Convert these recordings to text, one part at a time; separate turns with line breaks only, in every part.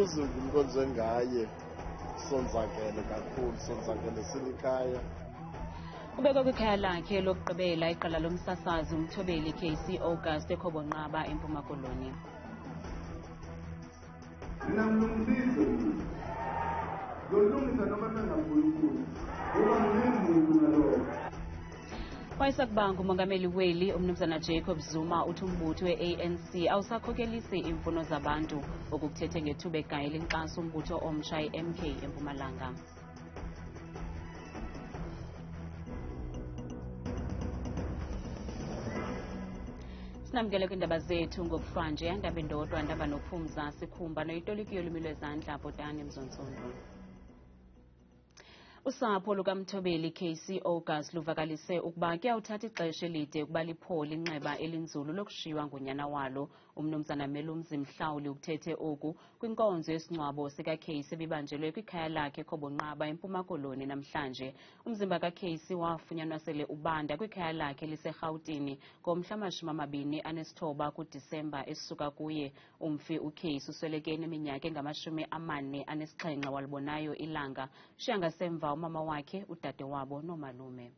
luze ngumntu onjengaye sonzakele kakhulu, sonzakele silikhaya.
Kubekwa kwikhaya lakhe lokugqibela iqala lomsasazi uMthobeli KCI August eKhobonqaba eMpuma Koloni. Wayesakubanga umongameli weli uMnumzana Zuma uthi umbutho we-ANC awusakhokelisi imfuno zabantu okukuthethe ngethuba egayela inkxaso umbutho omtsha i-MK eMpumalanga. Sinamkele kwiindaba zethu ngokuhlwanje Iindaba endodwa Iindaba nophumza sikhumba noyitoliki yolwimi lwezandla Bhotani Mzontsundu. Usapho lukaMthobeli KCI August luvakalise ukuba kuyawuthatha ixesha elide ukuba liphole inxeba elinzulu lokushiywa ngunyana walo uMnumzana Melumzi Mhlawuli ukuthethe oku kwinkonzo yesingcwabo sikaKCI ebibanjelwe kwikhaya lakhe eKhobonqaba eMpuma Koloni namhlanje. Umzimba kaKCI wafunyanwa sele ubanda kwikhaya lakhe liseRhawutini ngomhla 29 kuDisemba esuka kuye. Umfi uKCI usweleke eneminyaka engama-47 walibonayo ilanga. Shiya ngasemva umama wakhe udade wabo nomalume.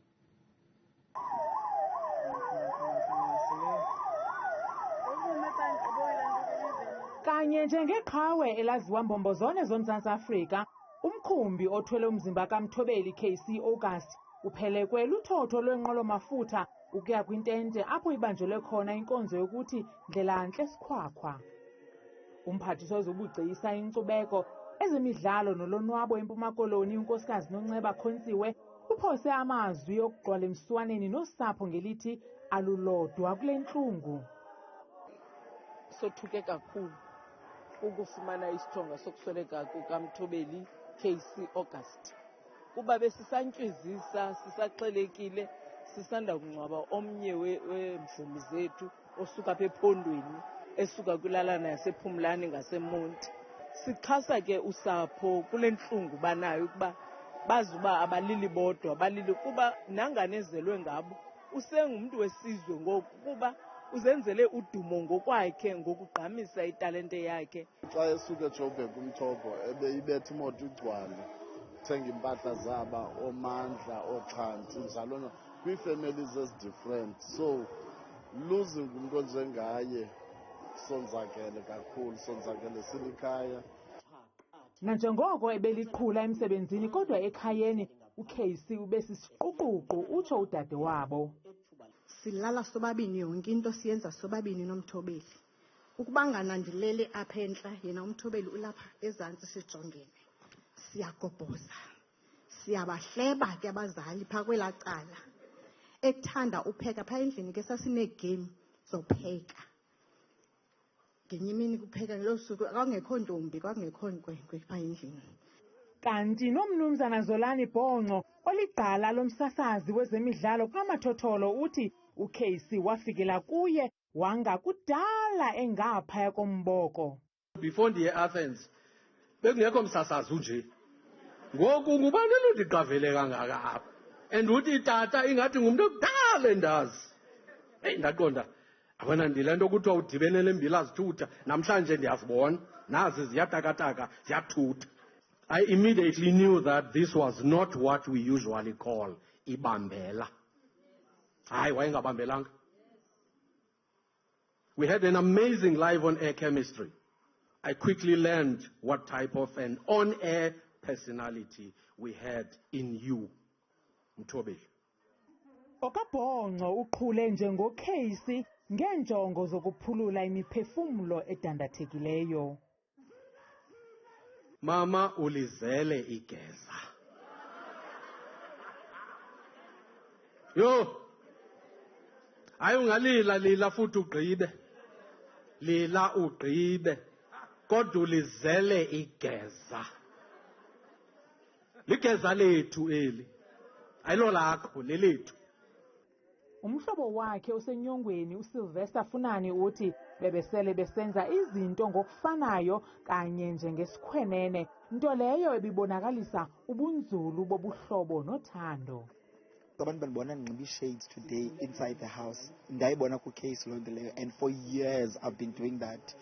Kanye njengeqhawe elaziwa mbombozone zoMzantsi Afrika, umkhumbi othwele umzimba kaMthobeli KCI August uphelekwe luthotho lwenqwelo mafutha ukuya kwintente apho ibanjelwe khona inkonzo yokuthi ndlelantle sikhwakhwa. Umphathiswa wezobugcisa, inkcubeko, ezemidlalo nolonwabo eMpuma Koloni unkosikazi Nonceba Khontsiwe uphose amazwi okugqwala emswaneni nosapho ngelithi alulodwa kule ntlungu.
Sothuke kakhulu ukufumana isithonga sokusweleka kukaMthobeli KCI August. Kuba besisantywizisa, sisaxelekile, sisanda kungcwaba omnye weemvumi zethu osuka apha ephondweni, esuka kwilalana yasePhumlani ngaseMonti. Sixhasa ke usapho kule ntlungu banayo ukuba bazi uba abalili bodwa, balili kuba nanganezelwe ngabo. Usengumntu wesizwe ngoku kuba uzenzele udumo ngokwakhe ngokugqamisa italente yakhe.
Xa esuke eJoburg umthombo ebeyibetha imoto igcwale, thenga impahla zaba, omandla, oxhanti, njalo kwii-families ezi-different. So luze ngumntu onjengaye sonzakele kakhulu, sonzakele silikhaya.
Nanjengoko ebeliqhula emsebenzini kodwa ekhayeni uKCI ubesisiquququ utsho udade wabo.
Silala sobabini, yonke into siyenza sobabini noMthobeli. Ukuba nganandilele apha entla, yena uMthobeli ulapha ezantsi sijongene. Siyagobhoza, siyabahleba ke abazali phaa kwelaa cala. Ekuthanda upheka phaa endlini ke sasineegame zopheka. Ngenye imini kupheka ngelo suku kwakungekho ntombi, kwakungekho nkwenkwe phaa endlini.
Kanti noMnumzana Zolani Bhongco oligqala lomsasazi wezemidlalo kwamathotholo uthi uKCI wafikela kuye wangakudala engaphaya komboko.
Before ndiye Athens bekungekho msasazi nje. Ngoku ngubani enondiqavele kangaka apha? And uthi tata ingathi ngumntu okudala endazi. Hey, ndaqonda abona ndile nto kuthiwa udibenele embila zithutha, namhlanje ndiyazibona nazi ziyatakataka ziyathutha. I immediately knew that this was not what we usually call ibambela. Hayi, wayengabambelanga. We had an amazing live on-air chemistry. I quickly learned what type of an on-air personality we had in you, Mthobeli.
OkaBhongco uqhule njengoKCI ngeenjongo zokuphulula imiphefumlo edandathekileyo.
Mama ulizele igeza. Yo, hayi ungalila lila futhi ugqibe. Lila ugqibe. Kodwa ulizele igeza. Ligeza lethu eli. Ayilo lakho lelethu.
Umhlobo wakhe osenyongweni uSylvester Funani uthi bebesele besenza izinto ngokufanayo kanye njengesikhwenene, nto leyo ebibonakalisa ubunzulu bobuhlobo nothando.
Abantu bandibona ndinxiba shades today inside the house. Ndayibona kuCase loo nto leyo, and for years I've been doing that.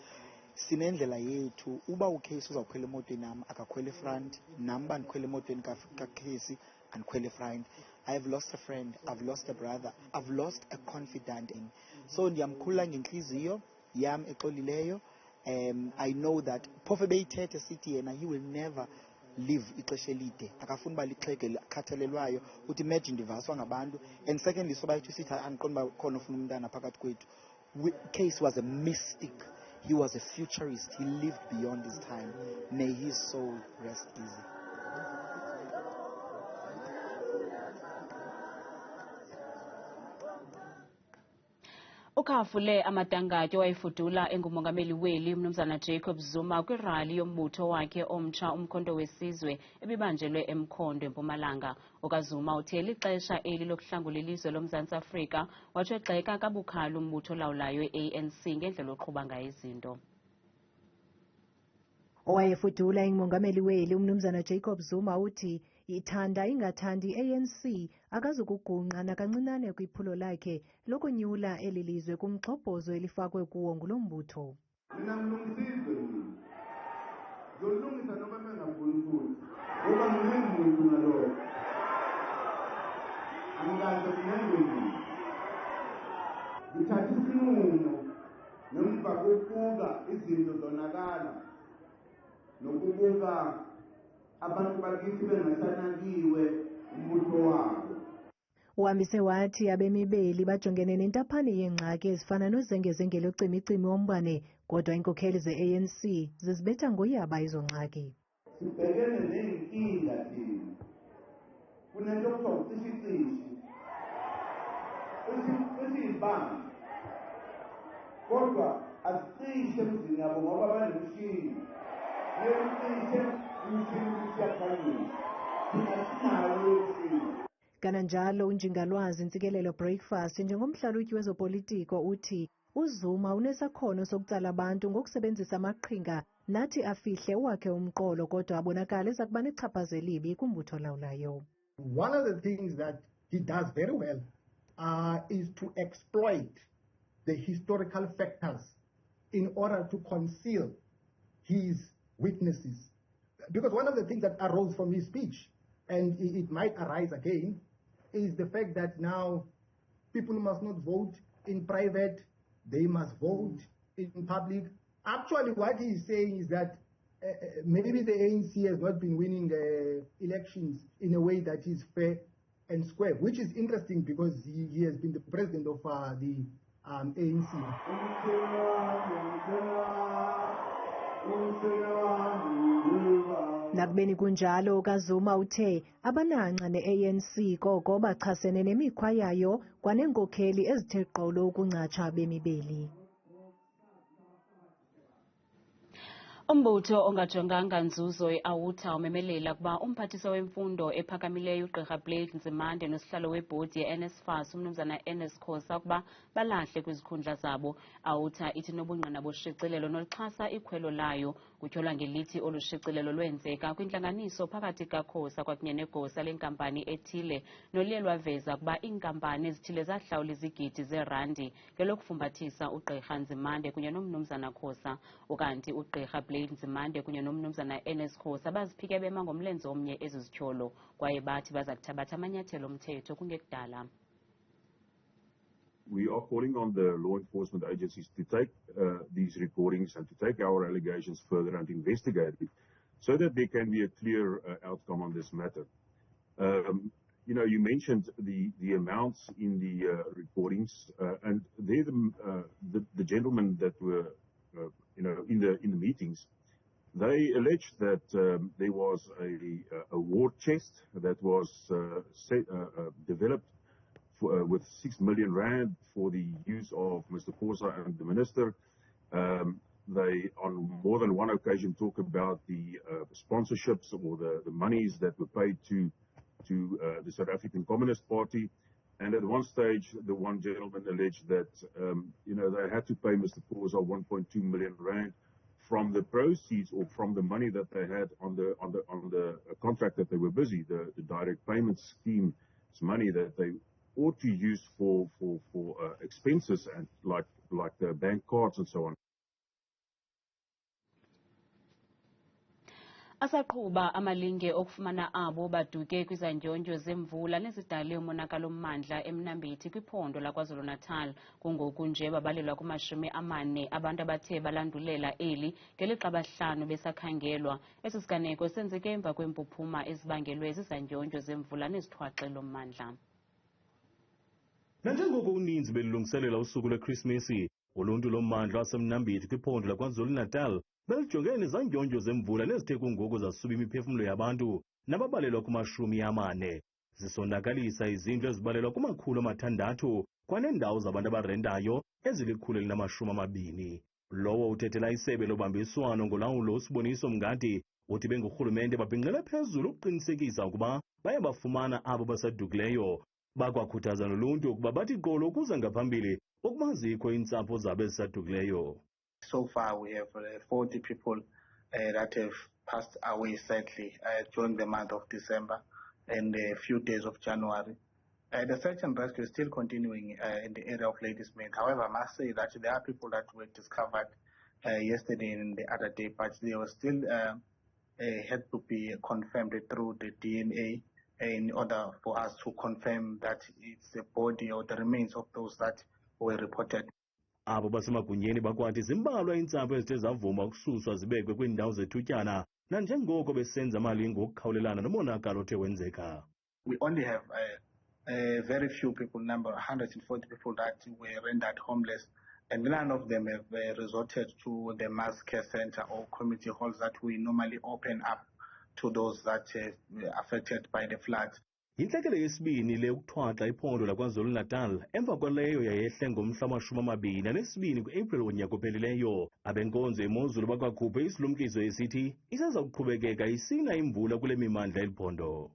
sinendlela yethu. Uba uCase uzawukhwela emotweni nam akakhwele front, nam uba ndikhwele emotweni kaCase andikhwele front. I've lost a friend, I've lost a brother, I've lost a confidant in. So ndiyamkhulula ngenhliziyo yam exolileyo. I know that phofu beyithethe sithi yena he will never live ixesha elide, akafuni uba lixhege likhathalelwayo. Uthi imagine ndivaswa ngabantu. And secondly, soba yethu sithi andiqondi uba khona ufuna umntana phakathi kwethu. Case was a mystic, he was a futurist, he lived beyond his time. May his soul rest easy.
Ukhafule amatangatyo wayefudula engumongameli weli umnumzana Jacob Zuma kwirali yombutho wakhe omtsha umkhonto wesizwe ebibanjelwe eMkhondo eMpumalanga. OkaZuma uthe lixesha eli lokuhlangula ilizwe loMzantsi Afrika, watsho egxeka kabukhali umbutho olawulayo ANC ngendlela oqhuba ngayo izinto.
Owayefudula ingumongameli weli umnumzana Jacob Zuma uthi ithanda ingathandi ANC akazukugungqa nakancinane kwiphulo lakhe lokunyula eli lizwe kumxhobhozo elifakwe kuwo ngulo mbutho.
Mina ngilungisizwe mina. Ngiyolungisa noma mengafuni futhi. Ngoba nginengumuntu ngalokho. Angikaze nginengweni. Ngithatha isinqumo ngemva kokubuka izinto zonakala nokubuka abantu bakithi bengasanakiwe umbutho wabo.
Uhambise wathi abemi beli bajongene nentaphane yeengxaki ezifana nozengezenge locimicimi wombane, kodwa iinkokheli ze-ANC zizibetha ngoyaba izo ngxaki.
Sibhekene ney'nkinga thina. Kunento okuthiwa ucishicishi esiyibanga, kodwa asicishe emzini yabo ngoba banemishini.
Kananjalo unjingalwazi Ntsikelelo Breakfast njengomhlalutyi wezopolitiko uthi uZuma unesakhono sokutsala abantu ngokusebenzisa amaqhinga nathi afihle owakhe umqolo kodwa abonakala ezakuba nechaphazelo elibi kumbutho olawulayo.
One of the things that he does very well is to exploit the historical factors in order to conceal his weaknesses. Because one of the things that arose from his speech, and it might arise again, is the fact that now people must not vote in private, they must vote in public. Actually, what he's saying is that maybe the ANC has not been winning elections in a way that is fair and square, which is interesting because he has been the president of the ANC.
Nakubeni kunjalo kaZuma uthe abananca ne-ANC koko bachasene nemikhwa yayo kwaneenkokheli ezithe qolo ukuncatsha abemi beli.
Umbutho ongajonganga nzuzo I-Outa umemelela kuba umphathiswa wemfundo ephakamileyo uGqirha Blade Nzimande nosihlalo webhodi ye-NSFAS umnumzana Ernest Khosa kuba balahle kwizikhundla zabo. I-Outa ithi nobungqina boshicilelo noluxhasa ikhwelo layo kutyholwa ngelithi olu shicilelo lwenzeka kwintlanganiso phakathi kaKhosa kwakunye negosa lenkampani ethile noluye lwaveza kuba iinkampani ezithile zahlawula izigidi zeerandi ngelokufumbathisa uGqirha Nzimande kunye nomnumzana Khosa, ukanti uGqirha Blade Nzimande kunye nomnumzana Ernest Khosa baziphike bema ngomlenze omnye ezizityholo kwaye bathi baza kuthabatha amanyathelo omthetho kungekudala.
We are calling on the law enforcement agencies to take these recordings and to take our allegations further and investigate it so that there can be a clear outcome on this matter. You know, you mentioned the amounts in the recordings and they're the gentlemen that were you know, in the meetings, they alleged that there was a war chest that was developed with 6 million rand for the use of Mr. Khosa and the minister. They, on more than one occasion, talk about the sponsorships or the monies that were paid to the South African Communist Party. And at one stage, the one gentleman alleged that, you know, they had to pay Mr. Khosa 1.2 million rand from the proceeds or from the money that they had on the contract that they were busy, the direct payment scheme. It's money that they ought to use for expenses and like bank cards and so on.
Asaqhuba amalinge okufumana abo baduke kwizandyondyo zemvula nezidale umonakalo mmandla eMnambithi kwiphondo laKwaZulu-Natal. Kungoku nje babalelwa ku-40 abantu abathe balandulela eli ngelixa abahlanu besakhangelwa. Esi siganeko senzeke emva kwempuphuma ezibangelwe zizandyondyo zemvula nezithwaxelo mmandla.
Nanjengoko uninzi belilungiselela usuku lweKrismesi, uluntu lommandla waseMnambithi kwiphondo laKwaZulu-Natal belijongene nezandyondyo zemvula nezithe kungoku zasuba imiphefumlo yabantu nababalelwa ku-40. Zisondakalisa izindlu ezibalelwa ku-600 kwaneendawo zabantu abarentayo ezili-120. Lowo uthethela isebe lobambiswano ngolawulo uSiboniso Mngadi uthi bengurhulumente babhinqele phezulu ukuqinisekisa ukuba bayabafumana abo basadukileyo. Bakwakhuthaza noluntu ukuba bathi qolo ukuze ngaphambili ukuba zikho iintsapho zabo ezisadukileyo.
So far, we have 40 people that have passed away sadly during the month of December and a few days of January. The search and rescue is still continuing in the area of Ladysmith. However, I must say that there are people that were discovered yesterday and the other day, but they were still had to be confirmed through the DNA in order for us to confirm that it's the body or the remains of those that were reported.
Abo basemagunyeni bakwathi zimbalwa iintsapho ezithe zavuma ukususwa zibekwe kwiindawo zethutyana nanjengoko besenza amalinge okukhawulelana nomonakalo othe wenzeka.
We only have very few people, number 140 people that were rendered homeless, and none of them have resorted to the mass care center or community halls that we normally open up to those that were affected by the floods.
Intlekele yesibini le ukuthwaxa iphondo laKwaZulu-Natal emva kwaleyo yayehle ngomhla wama-22 ku-April wonyaka ophelileyo. Abenkonzo Imozulu bakwakhuphe isilumkiso esithi isaza kuqhubekeka isina imvula kule mimandla eliphondo.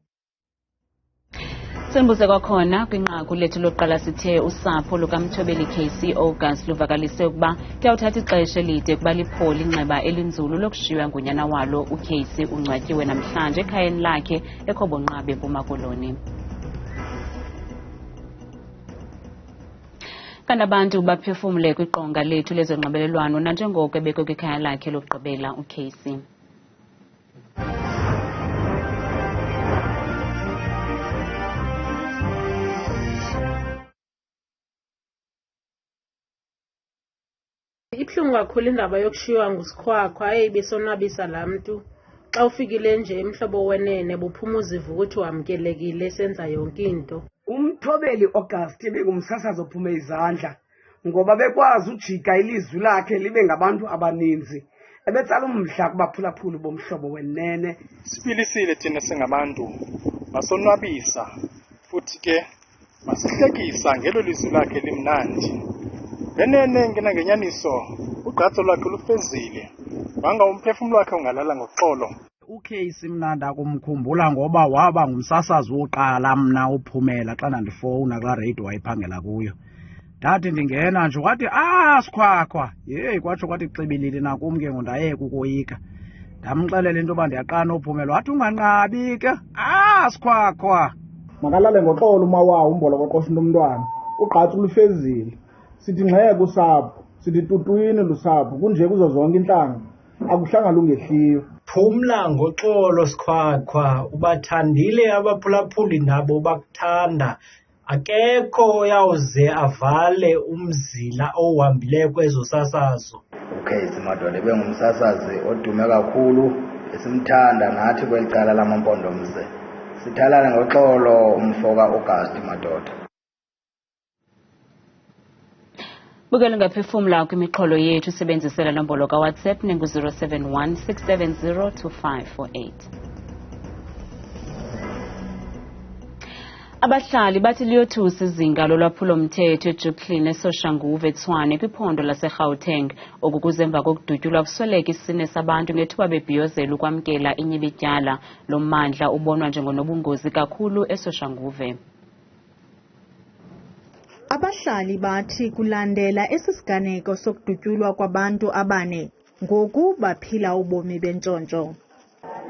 Sembuze kwakhona kwinqaku lethu lokuqala sithe usapho lukaMthobeli KCI August luvakalise ukuba kuyawuthatha ixesha elide ukuba liphole inxeba elinzulu lokushiywa ngunyana walo uKC Ungcwatyiwe namhlanje ekhayeni lakhe eKhobonqabe eMpuma Koloni. Kanti abantu baphefumule kwiqonga lethu lezonxibelelwano nanjengoko ebekwe kwikhaya lakhe lokugqibela uKC.
Ibuhlungu kakhulu indaba yokushiywa ngusikhwakhwa ebisonwabisa laa mntu. Xa ufikile nje emhlobo wenene buphumuza ivu ukuthi wamkelekile senza yonke into.
uMthobeli August ebengumsasazi ophume izandla ngoba bekwazi ujika ilizwi lakhe libe ngabantu abaninzi. Ebetsala umdla kubaphulaphuli bomhlobo wenene.
Sipilisile thina singabantu basonwabisa futhi ke basihlekisa ngelo lizwi lakhe limnandi. Lenene ngena ngenyaniso ugqatso lwakhe lufezile wanga umphefumlo wakhe ungalala ngoxolo.
uKC mnanda kumkhumbula ngoba waba ngumsasazi woqala mna uphumela xa ndifowuna kula radio wayiphangela kuyo. Ndathi ndingena nje kwathi sikhwakhwa kwatsho kwathi xibilili nakum ke ngondayeka ukoyika. Ndamxelela into yoba ndiyaqana uphumela wathi unganqabi ke sikhwakhwa
makalale ngoxolo uma wawo umbolokoqosha nomntwana ugqatso lufezile. Sithi ngxeke usapho, sithi tutwini lusapho, kunje kuzo zonke inhlanga, akuhlanga lungehliyo.
Phumla ngoxolo sikhwakhwa, ubathandile abaphulaphuli nabo bakuthanda. Akekho yawuze avale umzila ohambileyo kwezo sasazo.
uKC madoda ebengumsasazi odume kakhulu, esimthanda nathi kweli cala lamampondomise. Sithalana ngoxolo umfo kaAugust madoda.
Bukela ngaphefumla kwimiqolo yethu sebenzisela nombolo kaWhatsApp nengu-071 670 2548. Abahlali bathi liyothusa izinga lolwaphulo mthetho eJukulyn eSoshanguve Tshwane kwiphondo laseGauteng okukuze emva kokudutyulwa kusweleka isine sabantu ngethuba bebhiyozela ukwamkela inyibityala lo mmandla ubonwa njengonobungozi kakhulu eSoshanguve.
Abahlali bathi kulandela esisiganeko sokudutyulwa kwabantu abane ngoku baphila ubomi bentshontsho.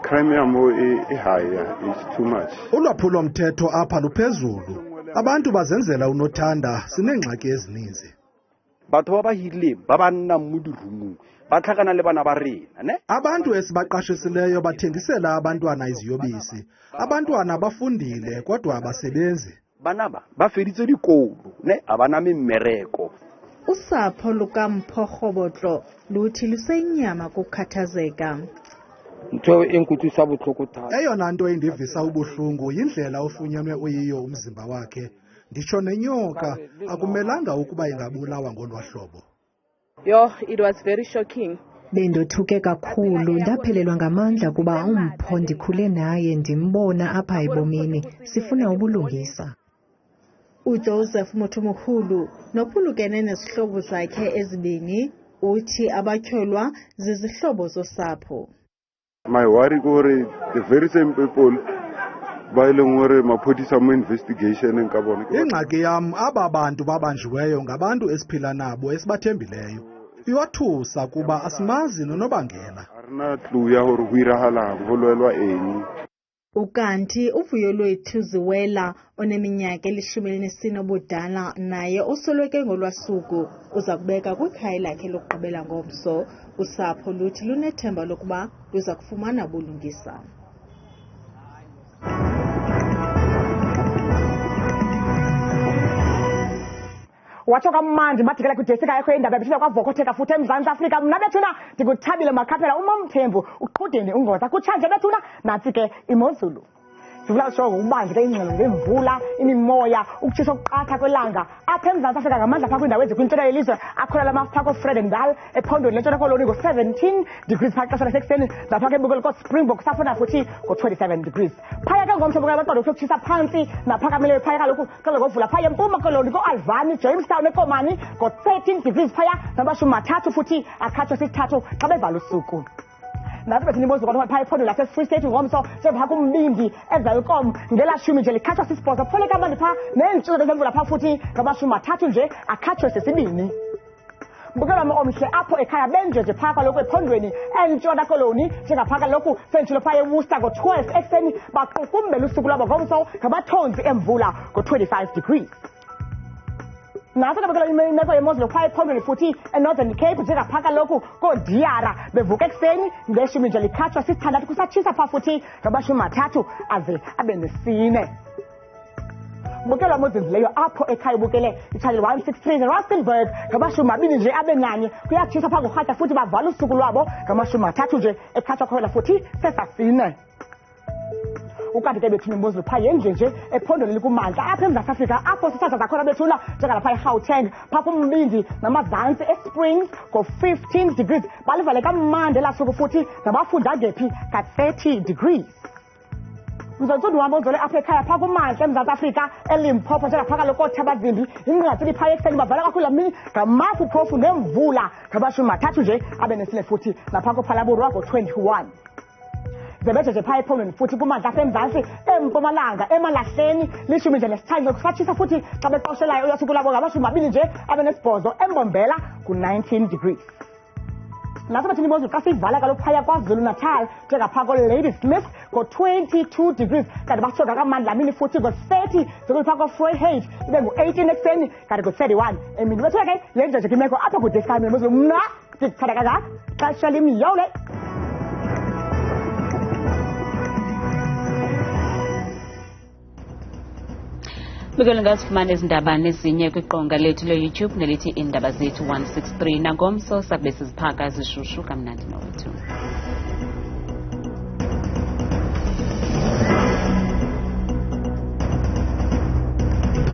Crime yamo ihigh, it's too much.
Ulwaphulo mthetho apha luphezulu. Abantu bazenzela unothanda, sinengxaki ezininzi. batho ba ba hirileng ba ba nnang mo dirumong ba tlhakana le bana ba rena ne.
Abantu esibaqashisileyo bathengisela abantwana iziyobisi. Abantwana bafundile kodwa abasebenzi.
Banaba bafeditse dikolo ne abaname mmereko.
Usapho lukaMphogobotlo luthi lusenyama kukhathazeka.
Ntho enkuthisa buhlungu thata.
Eyona nto indivisa ubuhlungu yindlela ofunyenwe uyiyo umzimba wakhe. Nditsho nenyoka akumelanga ukuba ingabulawa ngolwahlobo.
Yo, it was very shocking.
Bendothuke kakhulu, ndaphelelwa ngamandla kuba umpho ndikhule naye ndimbona apha ebomini. Sifuna ubulungisa. uJoseph Mothumukhulu nophulukene nezihlobo zakhe ezibini uthi abatyholwa zizihlobo zosapho.
My worry gore the very same people ba ile ngore maphodisa mo investigation enka bona.
Ingxaki yam aba bantu babanjiweyo ngabantu esiphila nabo esibathembileyo. Iyathusa kuba asimazi nonobangela.
Arina clue ya hore ho irahalang ho lwelwa eng.
Ukanti uvuyo lwethu Ziwela oneminyaka 14 obudala naye osolweke ngolwasuku uza kubeka kwikhaya lakhe lokugqibela ngomso. Usapho luthi lunethemba lokuba luza kufumana ubulungisa.
Watsho kamandi madikela kudesika yakho indaba bethuna kwavokotheka futhi eMzantsi Afrika. Mna bethuna ndikuthabile makhaphela uMthembu uqhudeni ungoza kutshanje bethuna nansi ke Imozulu. Sifuna usho ngokubanzi ke ingxelo ngemvula imimoya ukutshiswa okuqatha kwelanga apha eMzantsi Afrika ngamandla pha kwindawo ezikwintshona yelizwe akhona lamafako Fredendal ephondweni lentshona koloni ngo-17 degrees phaa xesha lasekuseni napha ke ebukele koSpringbok safuna futhi ngo-27 degrees phaya ke ngomhlobo kabaqondo kuyokutshisa phantsi naphakameleyo phaya kaloku ngovula phaya empuma koloni ko-Alvani Jamestown ekomani ngo-13 degrees phaya namashumi 3 futhi akhatshwa sisithathu xa bevala usuku. Nathi bethini Imozulu kodwa phaya ephondweni lase-Free State ngomso njepha kumbindi ezelkom ngelashumi nje likhatshwa sisibhozo kufuneka abantu phaa neentsuku zemvula phaa futhi ngamashumi 3 nje akhatshwe sesibini. Mbukelo wami omhle apho ekhaya benje nje phaa kaloku ephondweni entshona koloni njengaphaa kaloku sentshilo phaa eWorcester ngo-12 ekuseni baqukumbela usuku lwabo ngomso ngabathonzi emvula ngo-25 degrees. Naso ke imeko yemozulu phaa ephondweni futhi eNorthern Cape njengaphaa kaloku koDiara bevuka ekuseni ngeshumi nje likhatshwa sisithandathu kusatshisa phaa futhi ngamashumi 3 aze abe nesine. Mbukelo wamozinzileyo apho ekhaya ubukele ichannel 163 neRustenburg ngamashumi 2 nje abe nanye kuyatshisa phaa ngorhatya futhi bavala usuku lwabo ngamashumi 3 nje ekhatshwa khona futhi sesasine. Ukanti ke bethuna Imozulu phaa yenjenje ephondweni likumantla apha eMzantsi Afrika apho sithatha zakhona bethuna njengalapha eGauteng phaa kumbindi namazantsi eSprings ngo-15 degrees balivale kamandi elasuku futhi nabafunda ngephi ka-30 degrees. Mzantsi wami ozole apha ekhaya phaa kumantla eMzantsi Afrika eLimpopo njengaphaa kaloku oThabazimbi inqatseli phaa ekuseni bavala kakhulu lamini ngamafu phofu nemvula ngamashumi 3 nje abe nesine futhi naphaa koPhalaborwa ngo-21. Zebethe nje phaa ephondweni futhi kumantla asemzantsi empumalanga emalahleni lishumi nje nesithathu kusatshisa futhi xa beqoshelayo uyasuku labo ngamashumi 2 nje abe nesibhozo embombela ku-19 degrees. Naso bethini Imozulu xa siyivala kaloku phaya kwaZulu-Natal njengaphaa koLadysmith ngo-22 degrees kanti bashoga kamandla mini futhi ngo-30 zokuli phaa koVryheid ibe ngu-18 ekuseni kanti ngo-31 emini. Bethuna ke yenje nje kwimeko apha kude esikhayi Imozulu mna ndikuthanda kangaka xesha limyole.
Bukele ngazifumana izindaba nezinye kwiqonga lethu le-YouTube nelithi Iindaba Zethu 163 nangomso sakube siziphaka zishushu kamnandi nowethu.